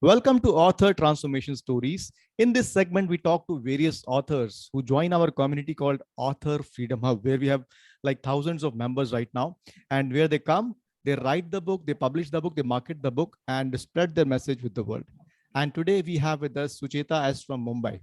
Welcome to Author Transformation Stories. In this segment, we talk to various authors who join our community called Author Freedom Hub, where we have like thousands of members right now. And where they come, they write the book, they publish the book, they market the book, and spread their message with the world. And today we have with us Sucheta S from Mumbai.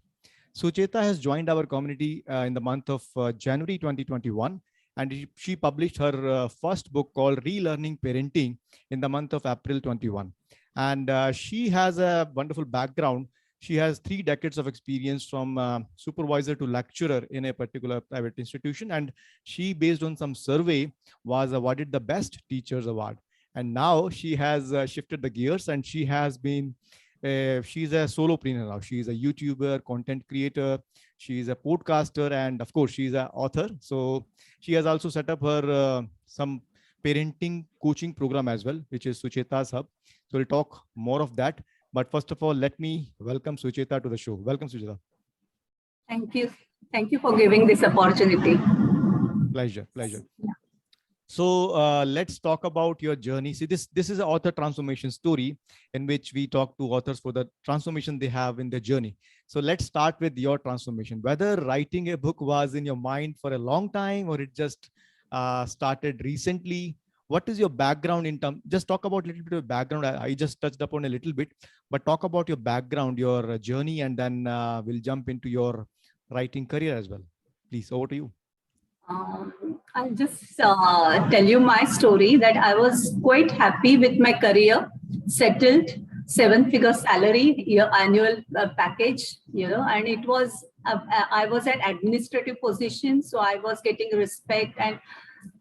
Sucheta has joined our community in the month of January 2021. And she published her first book called Relearning Parenting in the month of April 21. And she has a wonderful background. She has 3 decades of experience from supervisor to lecturer in a particular private institution. And she, based on some survey, was awarded the Best Teachers Award. And now she has shifted the gears and she has been, she's a solopreneur now. She is a YouTuber, content creator. She is a podcaster, and of course, she is an author. So she has also set up her some parenting coaching program as well, which is SUCHETAS HUB. So we'll talk more of that. But first of all, let me welcome Sucheta to the show. Welcome, Sucheta. Thank you. Thank you for giving this opportunity. Pleasure. Yeah. So let's talk about your journey. See, this is an author transformation story in which we talk to authors for the transformation they have in their journey. So let's start with your transformation. Whether writing a book was in your mind for a long time or it just started recently. What is your background in terms? Just talk about a little bit of background. I just touched upon a little bit, but talk about your background, your journey, and then we'll jump into your writing career as well. Please, over to you. I'll just tell you my story that I was quite happy with my career, settled, 7-figure salary, annual package, and it was, I was at administrative position. So I was getting respect and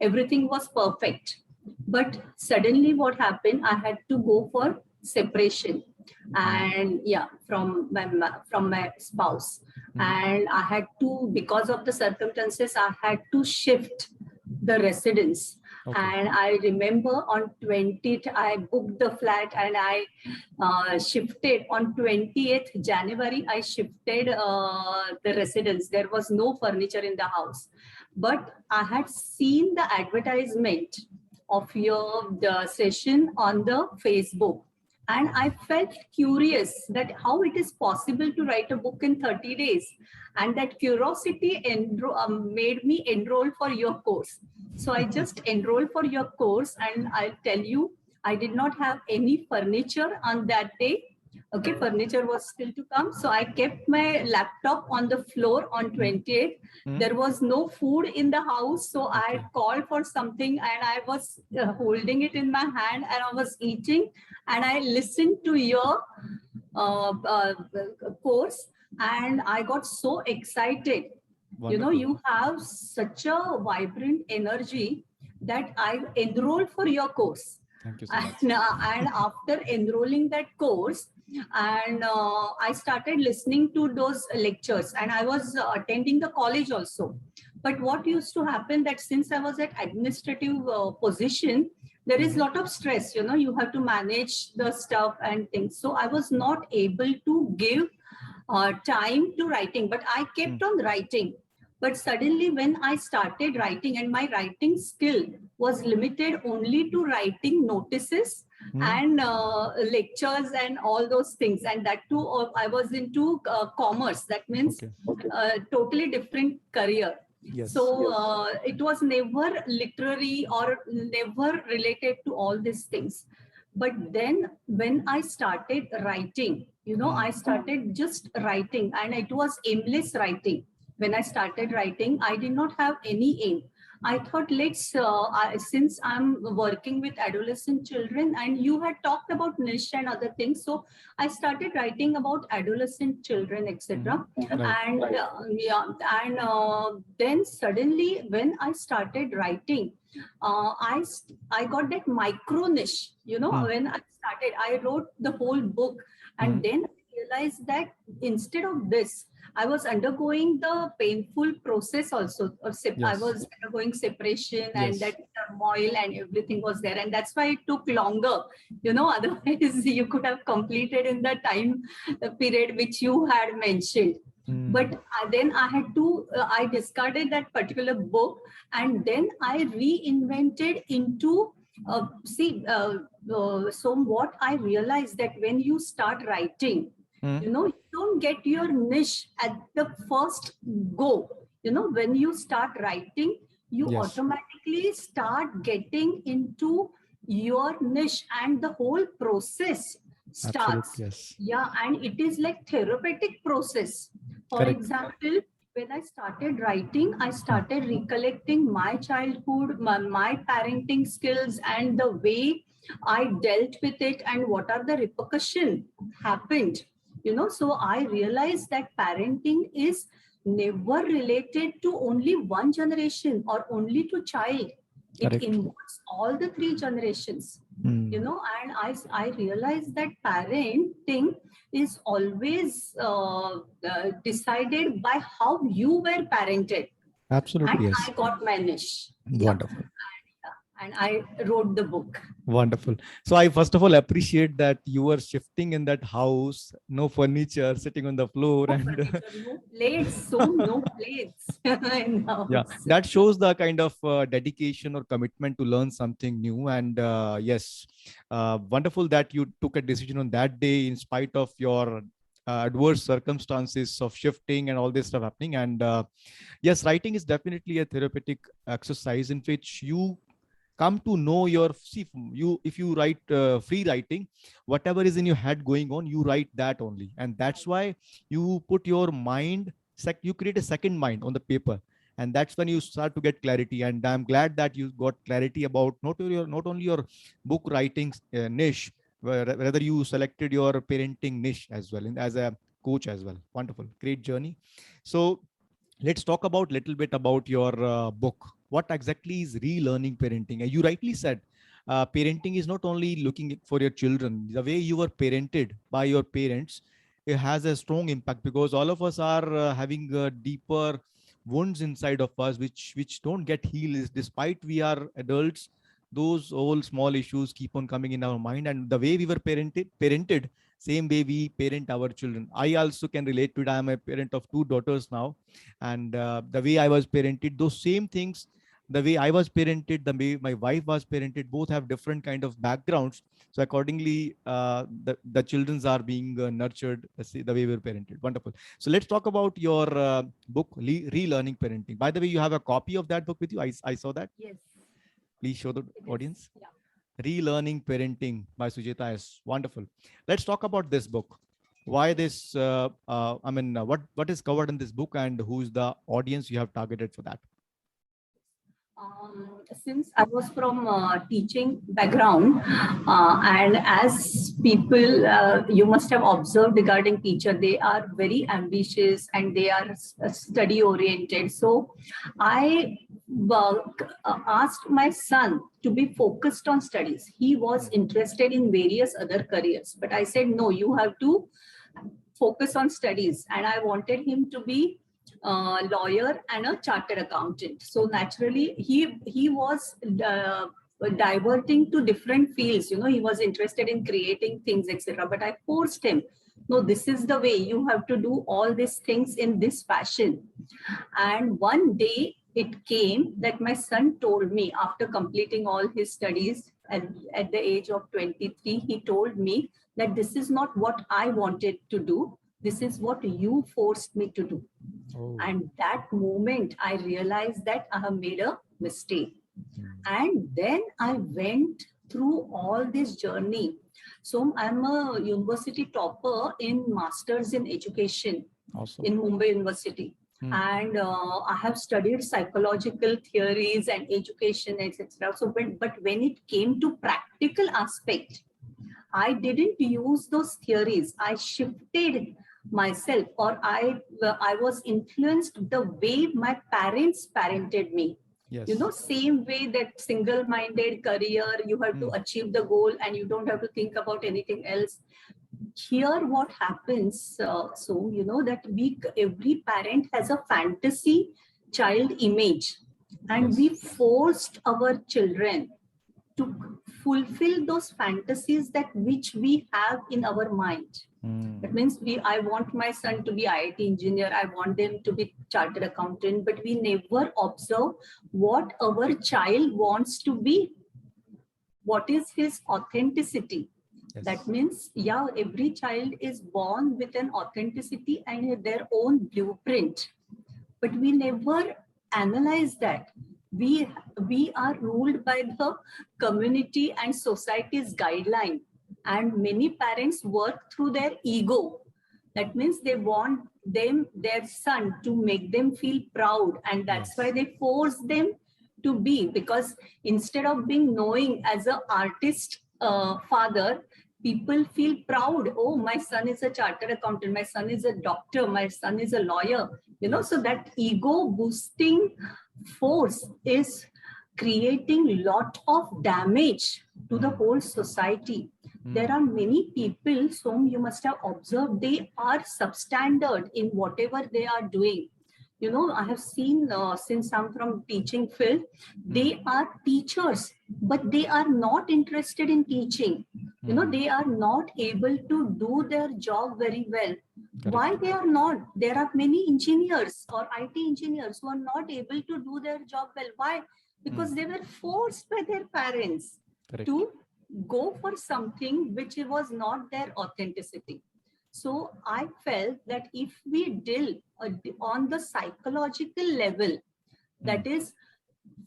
everything was perfect. But suddenly what happened, I had to go for separation and from my spouse. And I had to, because of the circumstances, I had to shift the residence. Okay. And I remember on 20th, I booked the flat and I shifted on 20th January, I shifted the residence. There was no furniture in the house, but I had seen the advertisement of the session on the Facebook. And I felt curious that how it is possible to write a book in 30 days. And that curiosity made me enroll for your course. So I just enrolled for your course, and I'll tell you, I did not have any furniture on that day. Okay, furniture was still to come. So I kept my laptop on the floor on 28th. There was no food in the house. So I called for something and I was holding it in my hand and I was eating. And I listened to your course and I got so excited. Wonderful. You have such a vibrant energy that I enrolled for your course. Thank you so much. And after enrolling that course, and I started listening to those lectures and I was attending the college also. But what used to happen that since I was at administrative position, there is a lot of stress, you have to manage the stuff and things. So I was not able to give time to writing, but I kept on writing. But suddenly when I started writing, and my writing skill was limited only to writing notices and lectures and all those things. And that too, I was into commerce. That means totally different career. Yes. So it was never literary or never related to all these things. But then when I started writing, I started just writing and it was aimless writing. When I started writing, I did not have any aim. I thought, since I'm working with adolescent children and you had talked about niche and other things. So I started writing about adolescent children, etc. And then suddenly when I started writing, I got that micro niche, when I started, I wrote the whole book and then I realized that instead of this, I was undergoing the painful process also. I was undergoing separation and that turmoil and everything was there. And that's why it took longer, otherwise you could have completed in the time period which you had mentioned. But then I discarded that particular book and then I reinvented into So what I realized that when you start writing, Hmm. you don't get your niche at the first go. When you start writing, you Yes, automatically start getting into your niche, and the whole process starts. absolutely. Yes, Yeah, and it is like therapeutic process. For correct. example, when I started writing, I Hmm. started recollecting my childhood, my parenting skills, and the way I dealt with it, and what are the repercussions happened. So I realized that parenting is never related to only one generation or only to child. It Correct. involves all the three generations. Hmm. And I realized that parenting is always decided by how you were parented. And Absolutely. I Yes. got my niche. Yeah. Wonderful. And I wrote the book. Wonderful. So I first of all appreciate that you were shifting in that house, no furniture sitting on the floor, No and furniture, no plates, so no plates in the yeah, house. that shows the kind of dedication or commitment to learn something new. And yes, wonderful that you took a decision on that day in spite of your adverse circumstances of shifting and all this stuff happening. And yes, writing is definitely a therapeutic exercise in which you come to know your, see, you, if you write free writing, whatever is in your head going on, you write that only, and that's why you put your mind you create a second mind on the paper, and that's when you start to get clarity. And I'm glad that you got clarity about not only your book writing niche, whether you selected your parenting niche as well, and as a coach as well. Wonderful, great journey. So let's talk about little bit about your book. What exactly is relearning parenting? You rightly said parenting is not only looking for your children. The way you were parented by your parents, it has a strong impact, because all of us are having deeper wounds inside of us which don't get healed despite we are adults. Those all small issues keep on coming in our mind, and the way we were parented, same way we parent our children. I also can relate to it. I am a parent of two daughters now, and the way I was parented, those same things, the way I was parented, the way my wife was parented, both have different kind of backgrounds. So accordingly, the children's are being nurtured the way we were parented. Wonderful. So let's talk about your book, Relearning Parenting. By the way, you have a copy of that book with you. I saw that. Yes, Please show the it is. audience. Yeah. Relearning Parenting by Sucheta S. Wonderful. Let's talk about this book. Why this? What is covered in this book, and who is the audience you have targeted for that? Since I was from teaching background, and as people, you must have observed regarding teacher, they are very ambitious and they are study oriented. So I asked my son to be focused on studies. He was interested in various other careers, but I said, no, you have to focus on studies. And I wanted him to be a lawyer and a chartered accountant. So naturally, he was diverting to different fields. He was interested in creating things, etc. But I forced him. No, this is the way you have to do all these things in this fashion. And one day it came that my son told me, after completing all his studies at the age of 23, he told me that this is not what I wanted to do. This is what you forced me to do. Oh. And that moment, I realized that I have made a mistake. And then I went through all this journey. So I'm a university topper in Masters in Education Awesome. in Mumbai University. And I have studied psychological theories and education, etc. So, but when it came to practical aspect, I didn't use those theories. I shifted myself, or I was influenced the way my parents parented me. Yes. Same way that single-minded career, you have to achieve the goal and you don't have to think about anything else. Here, what happens, that every parent has a fantasy child image, and we forced our children to fulfill those fantasies that which we have in our mind. That means I want my son to be IT engineer, I want them to be chartered accountant, but we never observe what our child wants to be. what is his authenticity. Yes. That means, yeah, every child is born with an authenticity and their own blueprint, but we never analyze that. We are ruled by the community and society's guideline, and many parents work through their ego. That means they want their son to make them feel proud, and that's Yes. why they force them to be, because instead of being knowing as an artist father, people feel proud. Oh, my son is a chartered accountant, my son is a doctor, my son is a lawyer, Yes. so that ego boosting force is creating lot of damage to the whole society. There are many people, so you must have observed, they are substandard in whatever they are doing. I have seen, since I'm from teaching field, they are teachers, but they are not interested in teaching. They are not able to do their job very well. Correct. Why they are not? There are many engineers or IT engineers who are not able to do their job well. Why? Because they were forced by their parents Correct. to go for something which was not their authenticity. So I felt that if we deal on the psychological level, that is,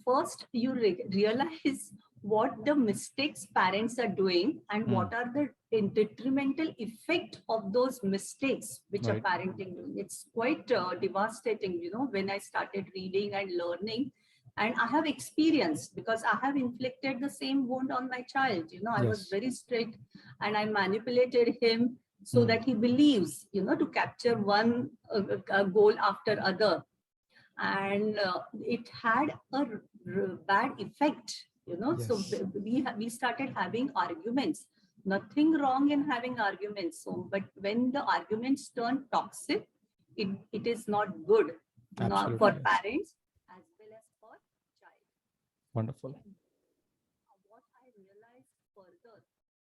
first you realize what the mistakes parents are doing and what are the detrimental effect of those mistakes which are parenting doing. It's quite devastating, when I started reading and learning. And I have experienced, because I have inflicted the same wound on my child. I was very strict and I manipulated him so that he believes, to capture one goal after other. And it had a bad effect, so we started having arguments. Nothing wrong in having arguments. So, but when the arguments turn toxic, it is not good for parents as well as for child. Wonderful. What I realized further,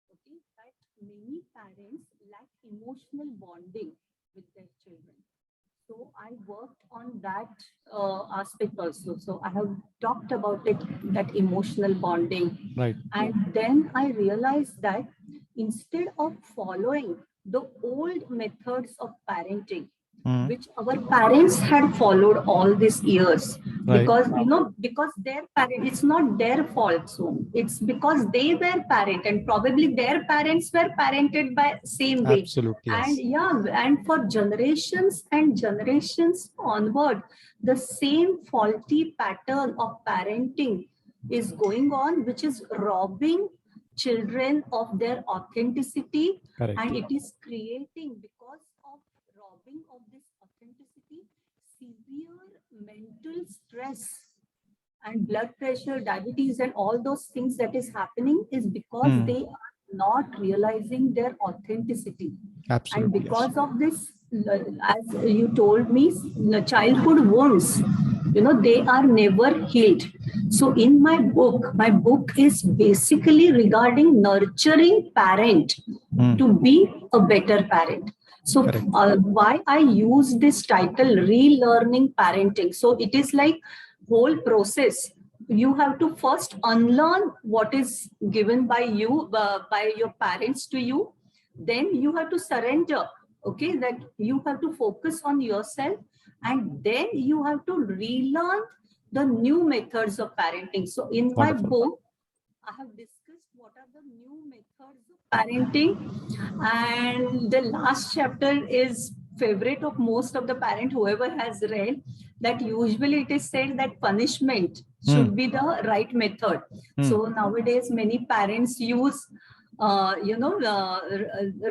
that many parents lack emotional bonding with their children. So I worked on that aspect also. So I have talked about it, that emotional bonding. Right. And then I realized that instead of following the old methods of parenting, which our parents had followed all these years, because because their parent, it's not their fault. So it's because they were parent and probably their parents were parented by same way. Absolutely. And and for generations and generations onward, the same faulty pattern of parenting is going on, which is robbing children of their authenticity. Correct. And it is creating, because of robbing of this authenticity, severe mental stress and blood pressure, diabetes, and all those things that is happening is because they are not realizing their authenticity. Absolutely. And because of this, as you told me, the childhood wounds, they are never healed. So in my book is basically regarding nurturing parent to be a better parent. So why I use this title, Relearning Parenting. So it is like whole process. You have to first unlearn what is given by you, by your parents to you. Then you have to surrender, that you have to focus on yourself. And then you have to relearn the new methods of parenting. So in my book, I have discussed what are the new methods of parenting. And the last chapter is favorite of most of the parent, whoever has read, that usually it is said that punishment should be the right method. So nowadays many parents use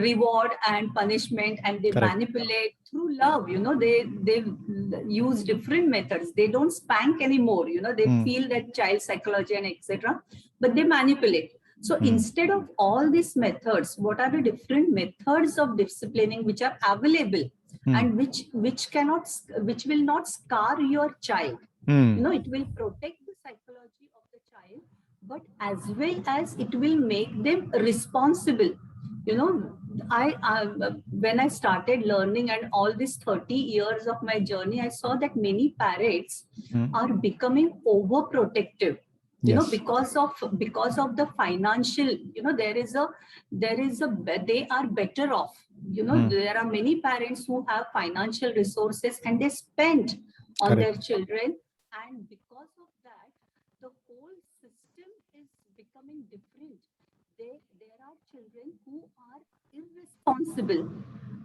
reward and punishment, and they manipulate through love. They use different methods. They don't spank anymore. They feel that child psychology and etc. But they manipulate. So instead of all these methods, what are the different methods of disciplining which are available and which will not scar your child? It will protect the psychology of the child, but as well as it will make them responsible. When I started learning and all these 30 years of my journey, I saw that many parents are becoming overprotective. you know, Yes. because of the financial, you know, there is a they are better off, you know. Hmm. There are many parents who have financial resources and they spend on their Correct. children, and because of that the whole system is becoming different. There are children who are irresponsible,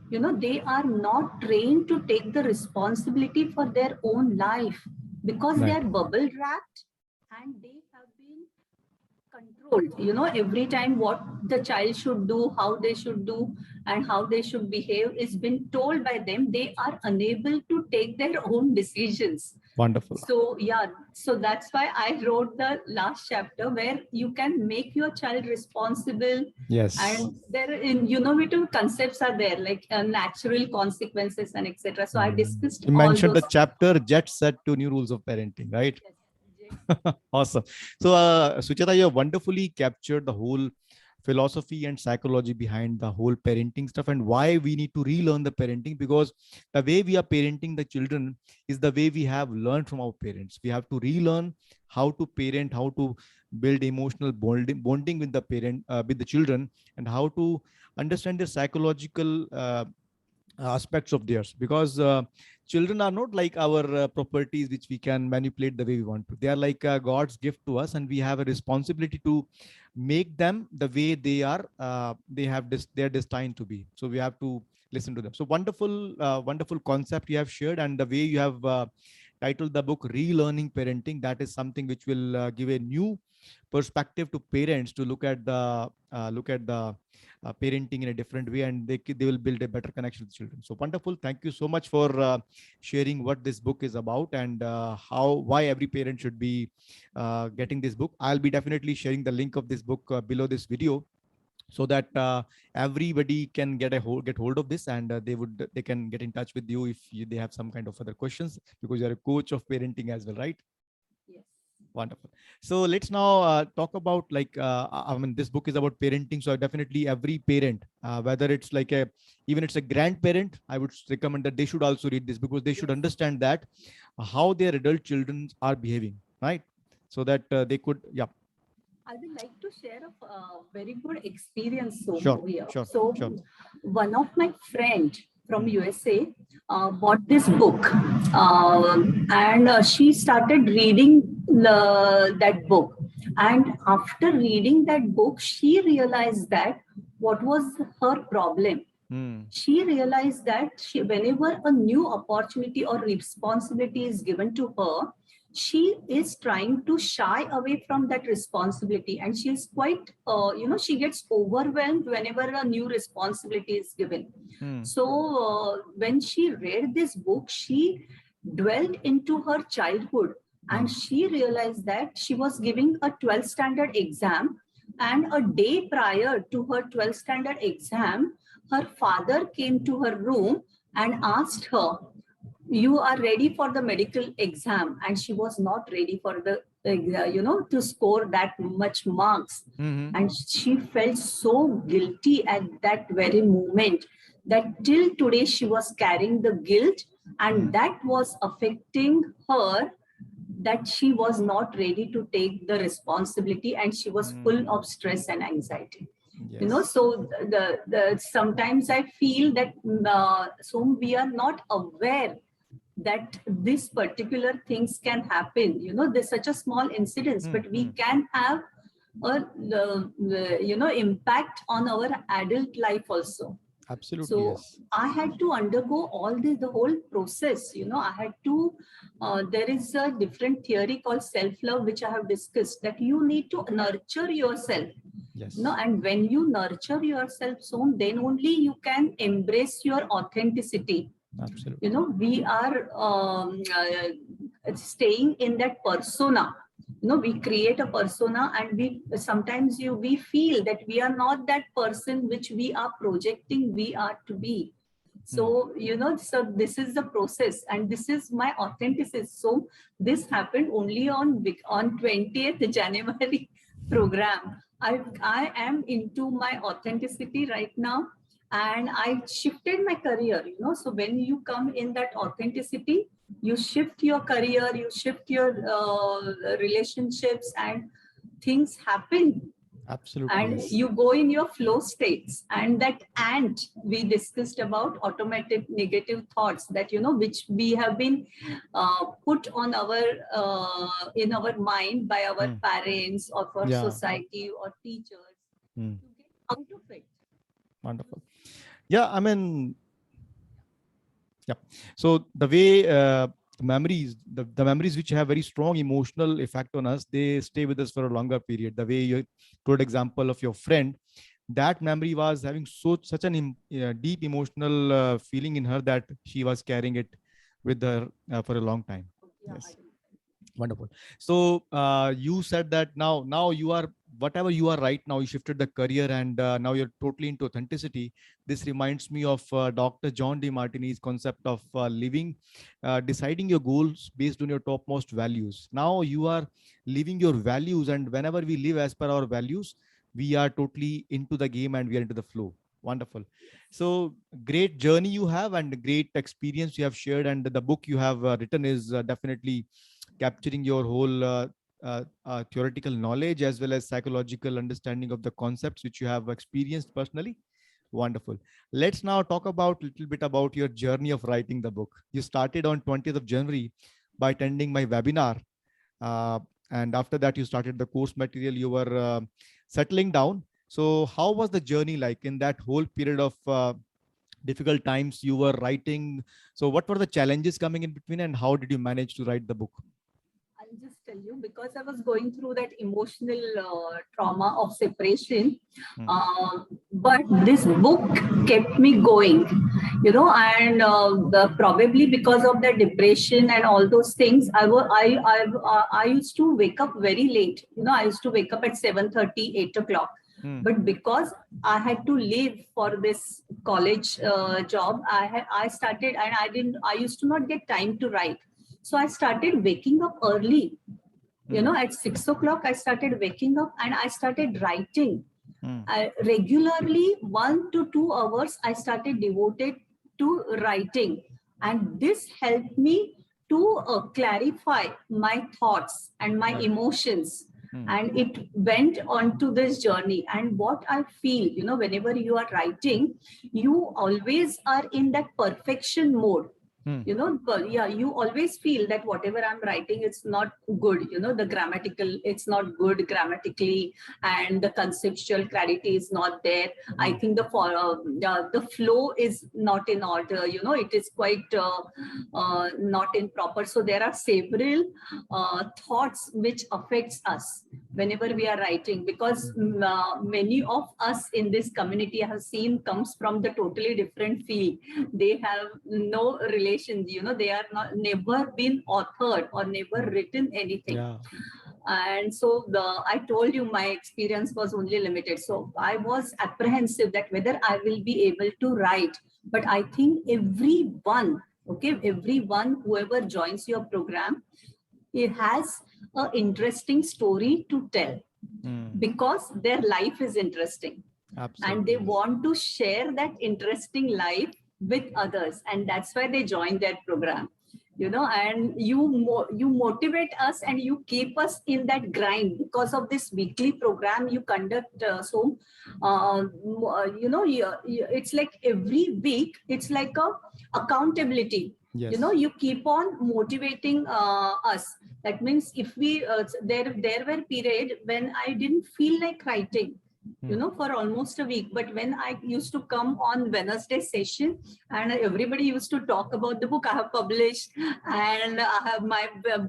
you know. They are not trained to take the responsibility for their own life because they Right. are bubble wrapped, and they have been controlled, you know. Every time what the child should do, how they should do, and how they should behave is been told by them. They are unable to take their own decisions. Wonderful. So yeah, so that's why I wrote the last chapter where you can make your child responsible. Yes. And there in innovative concepts are there, like natural consequences and etc. So I discussed You all mentioned the those. chapter Jet Set to New Rules of Parenting, right? Yes. Awesome. So, Sucheta, you have wonderfully captured the whole philosophy and psychology behind the whole parenting stuff and why we need to relearn the parenting, because the way we are parenting the children is the way we have learned from our parents. We have to relearn how to parent, how to build emotional bonding with the parent, with the children, and how to understand the psychological aspects of theirs, because children are not like our properties which we can manipulate the way we want to. They are like God's gift to us, and we have a responsibility to make them the way they are, they're destined to be. So we have to listen to them. So wonderful concept you have shared, and the way you have titled the book Relearning Parenting, that is something which will give a new perspective to parents to look at the parenting in a different way, and they will build a better connection with children. So wonderful. Thank you so much for sharing what this book is about, and why every parent should be getting this book. I'll be definitely sharing the link of this book below this video, so that everybody can get hold of this, and they can get in touch with you if they have some kind of other questions, because you're a coach of parenting as well, right? Yes. Wonderful. So let's now talk about, like, I mean, this book is about parenting. So definitely every parent, whether it's like even it's a grandparent, I would recommend that they should also read this, because they should Yes. understand that how their adult children are behaving, right? So that they could, yeah. I would like to share a very good experience Sure, here. sure, So, sure. one of my friend from Hmm. USA bought this book, and she started reading that book. And after reading that book, she realized that what was her problem. Hmm. She realized that whenever a new opportunity or responsibility is given to her, she is trying to shy away from that responsibility, and she is quite, she gets overwhelmed whenever a new responsibility is given. Hmm. So when she read this book, she dwelled into her childhood, Hmm. and she realized that she was giving a 12th standard exam, and a day prior to her 12th standard exam, her father came to her room and asked her, "You are ready for the medical exam?" And she was not ready for the to score that much marks. Hmm. And she felt so guilty at that very moment that till today she was carrying the guilt, Hmm. and that was affecting her, that she was not ready to take the responsibility, and she was full Hmm. of stress and anxiety. Yes. So the sometimes I feel that so we are not aware that this particular things can happen. There's such a small incidents, Hmm. but we Hmm. can have a impact on our adult life also. Absolutely, So yes. I had to undergo all the whole process. I had to, there is a different theory called self-love, which I have discussed, that you need to nurture yourself. Yes. And when you nurture yourself, so then only you can embrace your authenticity. Absolutely. We are staying in that persona. We create a persona, and we feel that we are not that person which we are projecting we are to be. Hmm. So so this is the process, and this is my authenticity. So this happened only on 20th January program. I am into my authenticity right now, and I shifted my career. So when you come in that authenticity, You shift your career, you shift your relationships, and things happen, Absolutely, and yes. you go in your flow states. And that ant we discussed about, automatic negative thoughts, that which we have been put on our in our mind by our Hmm. parents or for Yeah. society or teachers, Hmm. to get out of it. Wonderful. Yeah, I mean, yeah. So the way the memories which have very strong emotional effect on us, they stay with us for a longer period. The way you told example of your friend, that memory was having such an deep emotional feeling in her that she was carrying it with her for a long time. Yeah, Yes. Wonderful. So you said that now you are whatever you are right now. You shifted the career and now you're totally into authenticity. This reminds me of Dr. John D. Martini's concept of living, deciding your goals based on your topmost values. Now you are living your values, and whenever we live as per our values, we are totally into the game and we are into the flow. Wonderful. So great journey you have and great experience you have shared, and the book you have written is definitely capturing your whole theoretical knowledge as well as psychological understanding of the concepts which you have experienced personally. Wonderful. Let's now talk about a little bit about your journey of writing the book. You started on 20th of January by attending my webinar. Uh, and after that, you started the course material. You were settling down. So how was the journey like in that whole period of difficult times you were writing? So what were the challenges coming in between and how did you manage to write the book? I'll just tell you, because I was going through that emotional trauma of separation. Hmm. But this book kept me going, and probably because of the depression and all those things, I used to wake up very late. I used to wake up at 7:30, 8 o'clock. Hmm. But because I had to leave for this college job, I started, and I used to not get time to write. So I started waking up early. Hmm. At 6 o'clock, I started waking up and I started writing. Hmm. Regularly, 1 to 2 hours, I started devoted to writing. And this helped me to clarify my thoughts and my Right. emotions. Hmm. And it went on to this journey. And what I feel, whenever you are writing, you always are in that perfection mode. Hmm. But yeah, you always feel that whatever I'm writing, it's not good. The grammatical, it's not good grammatically, and the conceptual clarity is not there. I Hmm. think the flow is not in order. It is quite not in proper. So there are several thoughts which affects us whenever we are writing, because many of us in this community have seen comes from the totally different field. They have no relation. They are not never been authored or never Hmm. written anything. Yeah. And so I told you my experience was only limited. So I was apprehensive that whether I will be able to write. But I think everyone, whoever joins your program, it has an interesting story to tell, Hmm. because their life is interesting and they Absolutely. Yes. want to share that interesting life with others, and that's why they join their program. And you motivate us and you keep us in that grind. Because of this weekly program you conduct, it's like every week, it's like a accountability. Yes. You keep on motivating us. That means if we there were period when I didn't feel like writing, Hmm. for almost a week. But when I used to come on Wednesday session, and everybody used to talk about the book I have published, and I have my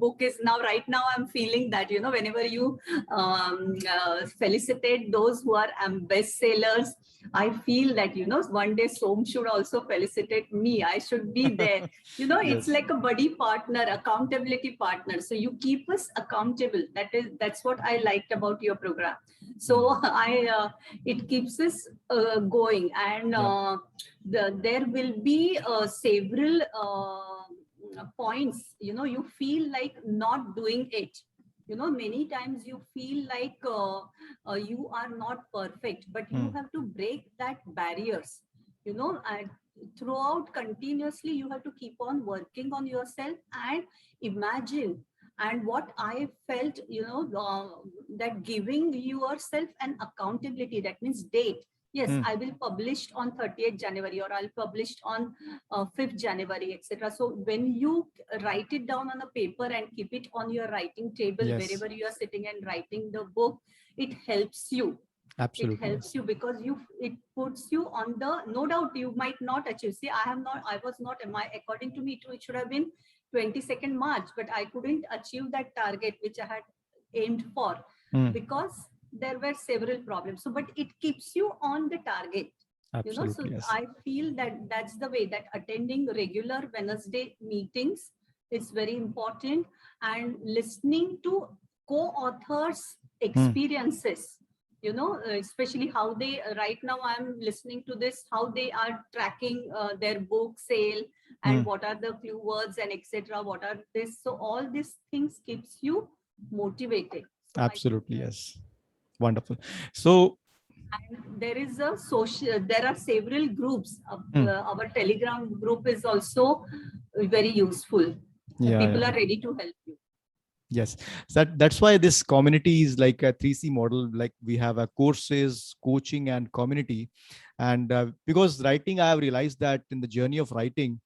book is now, right now I'm feeling that, whenever you felicitate those who are bestsellers, I feel that, one day Som should also felicitate me. I should be there. It's Yes. like a buddy partner, accountability partner. So you keep us accountable. That's what I liked about your program. Hmm. So it keeps us going. And Yeah. there will be several points, you feel like not doing it. Many times you feel like you are not perfect, but you Hmm. have to break that barriers. And throughout continuously, you have to keep on working on yourself and imagine. And what I felt, that giving yourself an accountability, that means date. Yes, Hmm. I will publish on 30th January, or I'll publish on 5th January, etc. So when you write it down on a paper and keep it on your writing table, Yes, wherever you are sitting and writing the book, it helps you. It absolutely. helps Yes. you because it puts you on the, no doubt you might not achieve. See, I was not, according to me, it should have been 22nd March, but I couldn't achieve that target which I had aimed for, Hmm. because there were several problems. So, but it keeps you on the target. So Absolutely. Yes. I feel that that's the way, that attending regular Wednesday meetings is very important, and listening to co-authors' Hmm. experiences, especially how they, right now I'm listening to this, how they are tracking their book sale, Hmm. and what are the clue words and etc. What are this? So all these things keeps you motivated. So I think Absolutely. Yes. Wonderful. So, there is a social, there are several groups. hmm. Our Telegram group is also very useful. Yeah, People yeah. are ready to help you. Yes. So that's why this community is like a 3C model. Like we have a courses, coaching, and community. And because writing, I have realized that in the journey of writing,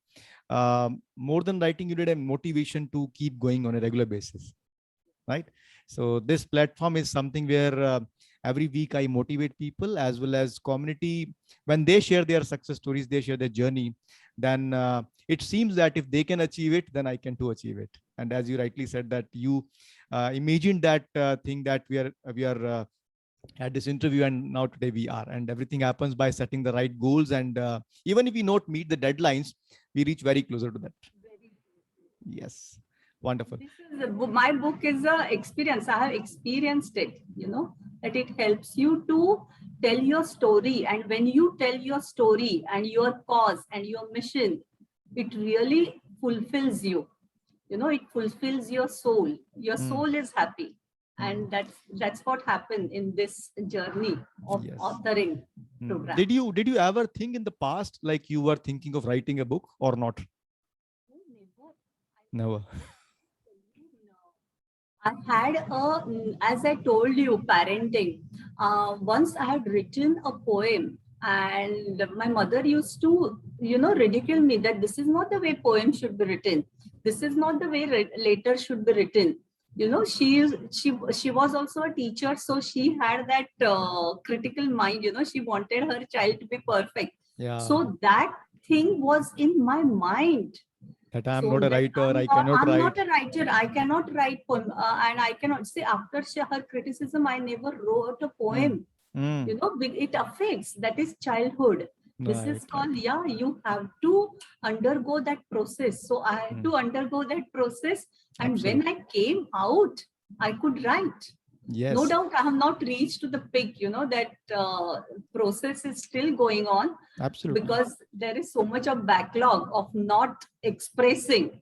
more than writing, you need a motivation to keep going on a regular basis, right? So this platform is something where every week I motivate people as well as community. When they share their success stories, they share their journey, then it seems that if they can achieve it, then I can too achieve it. And as you rightly said that you imagine that thing that we are at this interview, and now today we are, and everything happens by setting the right goals, and even if we not meet the deadlines, we reach very closer to that. Very, Yes. Wonderful. this is my book is a experience. I have experienced it, that it helps you to tell your story. And when you tell your story and your cause and your mission, it really fulfills you. It fulfills your soul. Your Hmm. soul is happy. Hmm. And that's what happened in this journey of Yes. authoring Hmm. program. Did you ever think in the past like you were thinking of writing a book or not? No, never. Never. I tell you, no. I had as I told you, parenting. Once I had written a poem, and my mother used to, ridicule me that this is not the way poem should be written. This is not the way later should be written. She was also a teacher, so she had that critical mind. She wanted her child to be perfect. Yeah. So that thing was in my mind. That I'm So not a that writer. I cannot I'm write. not a writer. I cannot write poem, and I cannot say after her criticism, I never wrote a Hmm. poem. Hmm. It affects. That is childhood. This Right. is Right. called, yeah. You have to undergo that process. So I had Hmm. to undergo that process, and when Absolutely. I came out, I could write. No Yes. doubt, I have not reached to the peak. That process is still going on, Absolutely. because there is so much of backlog of not expressing.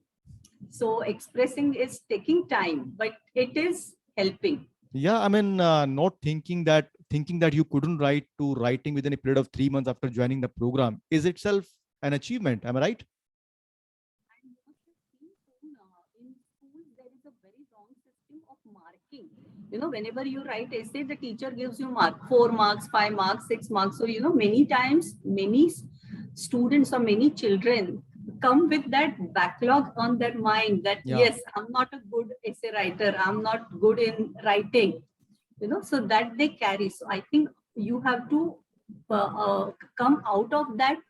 So expressing is taking time, but it is helping. Yeah. I mean, not thinking that you couldn't write to writing within a period of 3 months after joining the program is itself an achievement. Am I right? And you must have seen soon, in schools, there is a very wrong system of marking. Whenever you write essay, the teacher gives you mark 4 marks, 5 marks, 6 marks. So, many times, many students or many children come with that backlog on their mind that, Yeah. yes, I'm not a good essay writer, I'm not good in writing, so that they carry. So I think you have to come out of that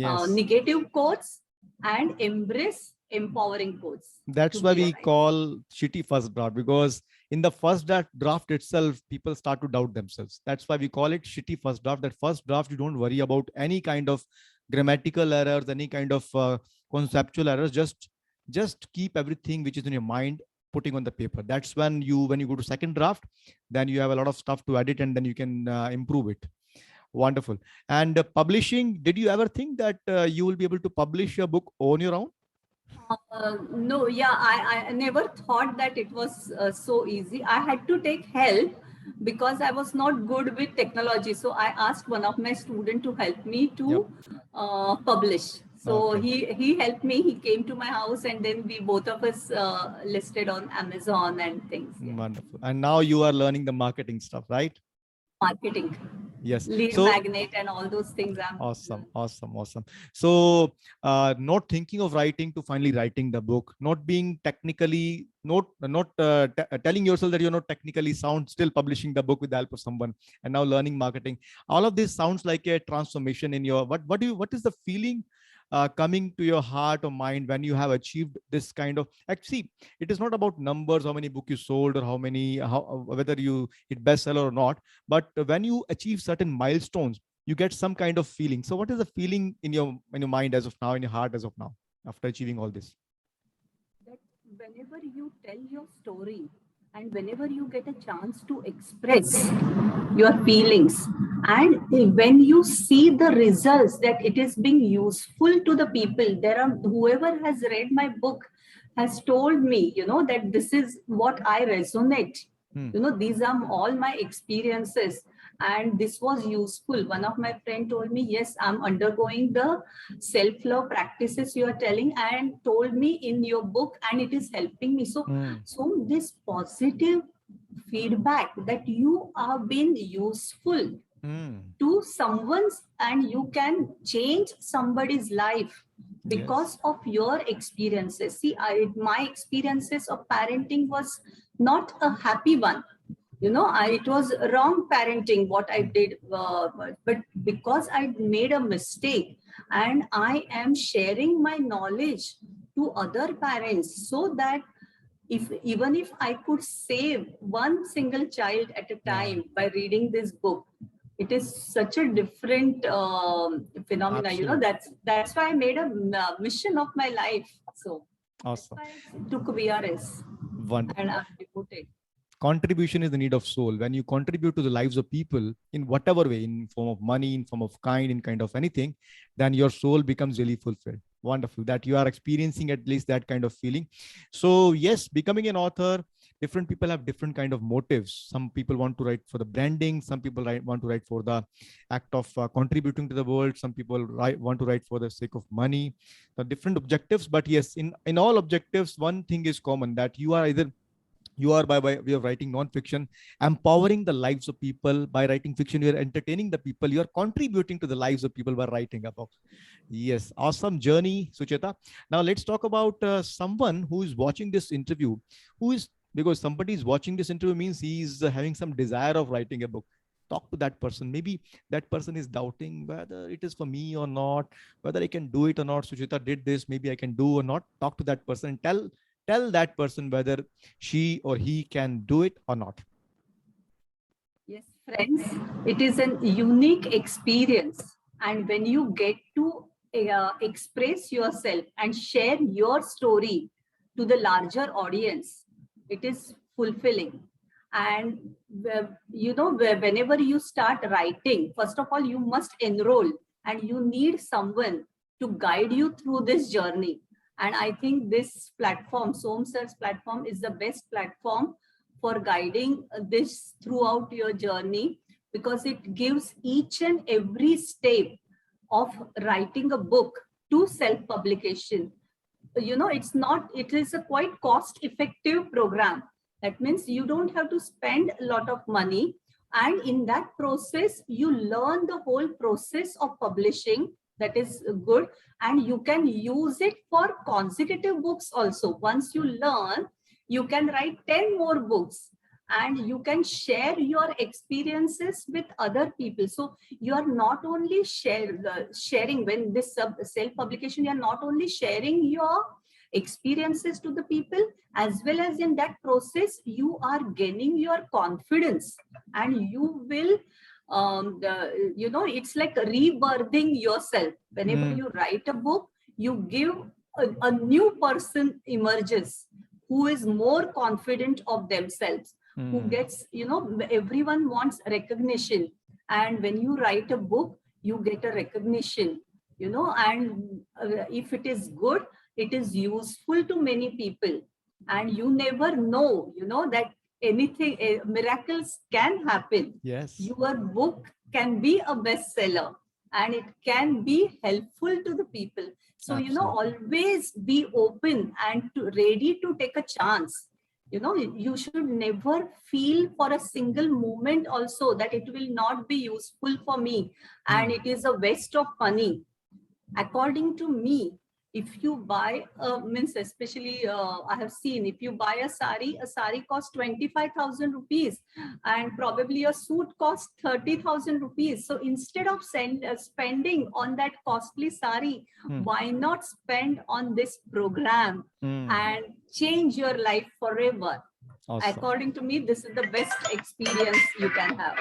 Yes. negative quotes and embrace empowering quotes to That's why be a we writer. call shitty first draft, because in the first draft itself, people start to doubt themselves. That's why we call it shitty first draft. That first draft, you don't worry about any kind of grammatical errors, any kind of conceptual errors. Just keep everything which is in your mind putting on the paper. That's when you go to second draft, then you have a lot of stuff to edit, and then you can improve it. Wonderful. And publishing, did you ever think that you will be able to publish a book on your own? No, yeah, I never thought that it was so easy. I had to take help, because I was not good with technology. So I asked one of my students to help me Yep. to publish. So Okay. he helped me. He came to my house, and then we both of us listed on Amazon and things. Yeah. Wonderful. And now you are learning the marketing stuff, right? Marketing, Yes. lead So magnet, and all those things. I'm awesome, awesome, awesome. So, not thinking of writing to finally writing the book, not being technically, not telling yourself that you're not technically sound, still publishing the book with the help of someone, and now learning marketing. All of this sounds like a transformation in your. What is the feeling coming to your heart or mind when you have achieved this kind of? Actually, it is not about numbers, how many books you sold or how many, whether you hit bestseller or not, but when you achieve certain milestones you get some kind of feeling. So what is the feeling in your mind as of now, in your heart as of now, after achieving all this? that whenever you tell your story and whenever you get a chance to express your feelings, and when you see the results that it is being useful to the people, there are whoever has read my book has told me, that this is what I resonate. Hmm. These are all my experiences, and this was useful. One of my friend told me, yes, I'm undergoing the self-love practices you are telling and told me in your book, and it is helping me. So Hmm. this positive feedback that you are being useful Hmm. to someone's, and you can change somebody's life Yes. because of your experiences. See, my experiences of parenting was not a happy one. It was wrong parenting what I Hmm. did, but because I made a mistake, and I am sharing my knowledge to other parents, so that if even if I could save one single child at a Yeah. time by reading this book, it is such a different phenomena. Absolutely. That's why I made a mission of my life. So that's Awesome. why I took VRS, and Wonderful. I'm devoted. Contribution is the need of soul. When you contribute to the lives of people in whatever way, in form of money, in form of kind, in kind of anything, then your soul becomes really fulfilled. Wonderful that you are experiencing at least that kind of feeling. So yes, becoming an author, different people have different kind of motives. Some people want to write for the branding, some people want to write for the act of contributing to the world, some people want to write for the sake of money. The different objectives, but yes, in all objectives one thing is common, that you are either you are, by way of writing non-fiction, empowering the lives of people. By writing fiction, you are entertaining the people, you are contributing to the lives of people by writing a book. Yes, awesome journey, Sucheta. Now let's talk about someone who is watching this interview, who is, because somebody is watching this interview means he is having some desire of writing a book. Talk to that person. Maybe that person is doubting whether it is for me or not, whether I can do it or not. Sucheta did this, maybe I can do or not. Talk to that person. Tell that person whether she or he can do it or not. Yes, friends, it is an unique experience. And when you get to express yourself and share your story to the larger audience, it is fulfilling. And whenever you start writing, first of all, you must enroll, and you need someone to guide you through this journey. And I think this platform, SomSir's platform, is the best platform for guiding this throughout your journey, because it gives each and every step of writing a book to self-publication. It is a quite cost-effective program. That means you don't have to spend a lot of money. And in that process, you learn the whole process of publishing. That is good. And you can use it for consecutive books also. Once you learn, you can write 10 more books, and you can share your experiences with other people. So you are not only sharing, when this self-publication, you are not only sharing your experiences to the people, as well as in that process, you are gaining your confidence, and you will, it's like rebirthing yourself. Whenever Mm, you write a book, you give a new person emerges, who is more confident of themselves, who mm, gets, everyone wants recognition. And when you write a book, you get a recognition, and if it is good, it is useful to many people. And you never know, that anything, miracles can happen. Yes. Your book can be a bestseller and it can be helpful to the people. So, Absolutely. always be open and ready to take a chance. You should never feel for a single moment also that it will not be useful for me and it is a waste of money. According to me, if you buy means especially I have seen, if you buy a sari costs 25,000 rupees and probably a suit costs 30,000 rupees. So instead of spending on that costly sari, why not spend on this program and change your life forever? Awesome. According to me, this is the best experience you can have.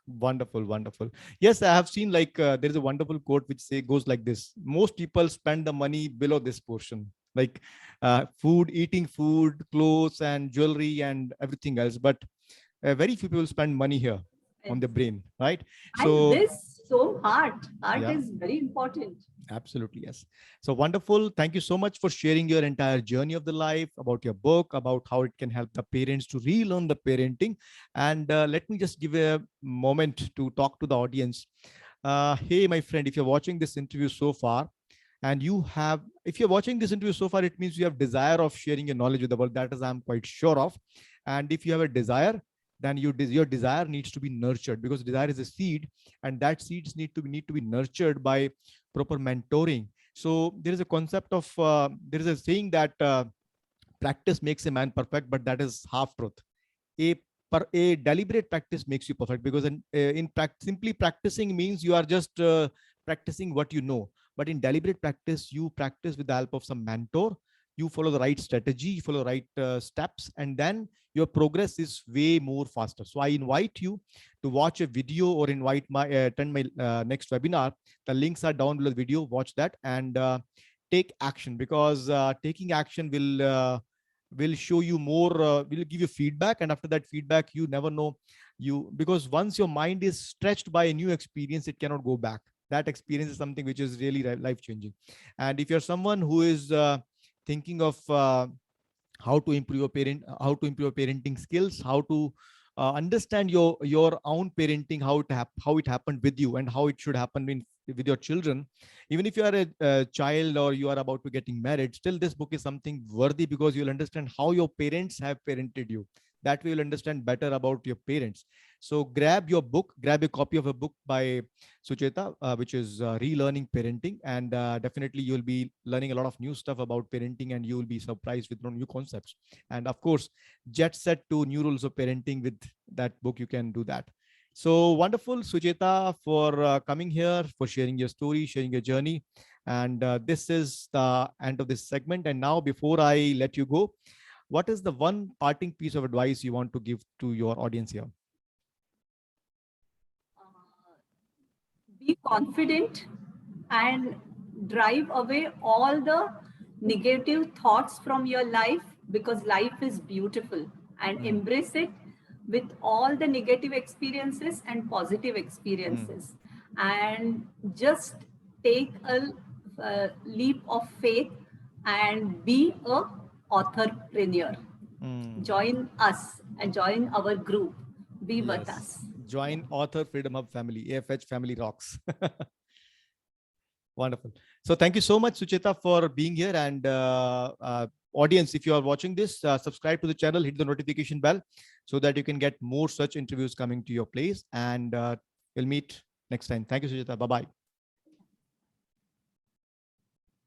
Wonderful, wonderful. Yes, I have seen like there is a wonderful quote which goes like this: most people spend the money below this portion, like food, eating food, clothes, and jewelry, and everything else. But very few people spend money here on the brain, right? And So this, so heart yeah, is very important. absolutely, yes. So wonderful. Thank you so much for sharing your entire journey of the life, about your book, about how it can help the parents to relearn the parenting. And let me just give a moment to talk to the audience. Hey, my friend, if you're watching this interview so far, and if you're watching this interview so far, it means you have desire of sharing your knowledge with the world. That is, I'm quite sure of. And if you have a desire, then your desire needs to be nurtured, because desire is a seed, and that seeds need to be nurtured by proper mentoring. So there is a concept of there is a saying that practice makes a man perfect, but that is half truth. A deliberate practice makes you perfect, because simply practicing means you are just practicing what you know. But in deliberate practice, you practice with the help of some mentor. You follow the right strategy, you follow the right steps, and then your progress is way more faster. So I invite you to watch a video or attend my next webinar. The links are down below the video. Watch that and take action, because taking action will show you more, will give you feedback, and after that feedback, you never know, because once your mind is stretched by a new experience, it cannot go back. That experience is something which is really life changing. And if you're someone who is thinking of how to improve your parenting skills, how to understand your own parenting, how it happened with you and how it should happen with your children. Even if you are a child or you are about to getting married, still this book is something worthy, because you'll understand how your parents have parented you. That way you'll understand better about your parents. So grab a copy of a book by Sucheta, which is Relearning Parenting. And definitely you'll be learning a lot of new stuff about parenting, and you will be surprised with new concepts. And of course, jet set to new rules of parenting. With that book, you can do that. So wonderful, Sucheta, for coming here, for sharing your story, sharing your journey. And this is the end of this segment. And now, before I let you go, what is the one parting piece of advice you want to give to your audience here? Be confident and drive away all the negative thoughts from your life, because life is beautiful, and embrace it with all the negative experiences and positive experiences. And just take a leap of faith and be a authorpreneur. Join us and join our group. Be with us. Join Author Freedom Hub family. AFH family rocks. Wonderful. So thank you so much, Sucheta, for being here. And audience, if you are watching this, subscribe to the channel, hit the notification bell so that you can get more such interviews coming to your place. And we'll meet next time. Thank you, Sucheta. Bye-bye.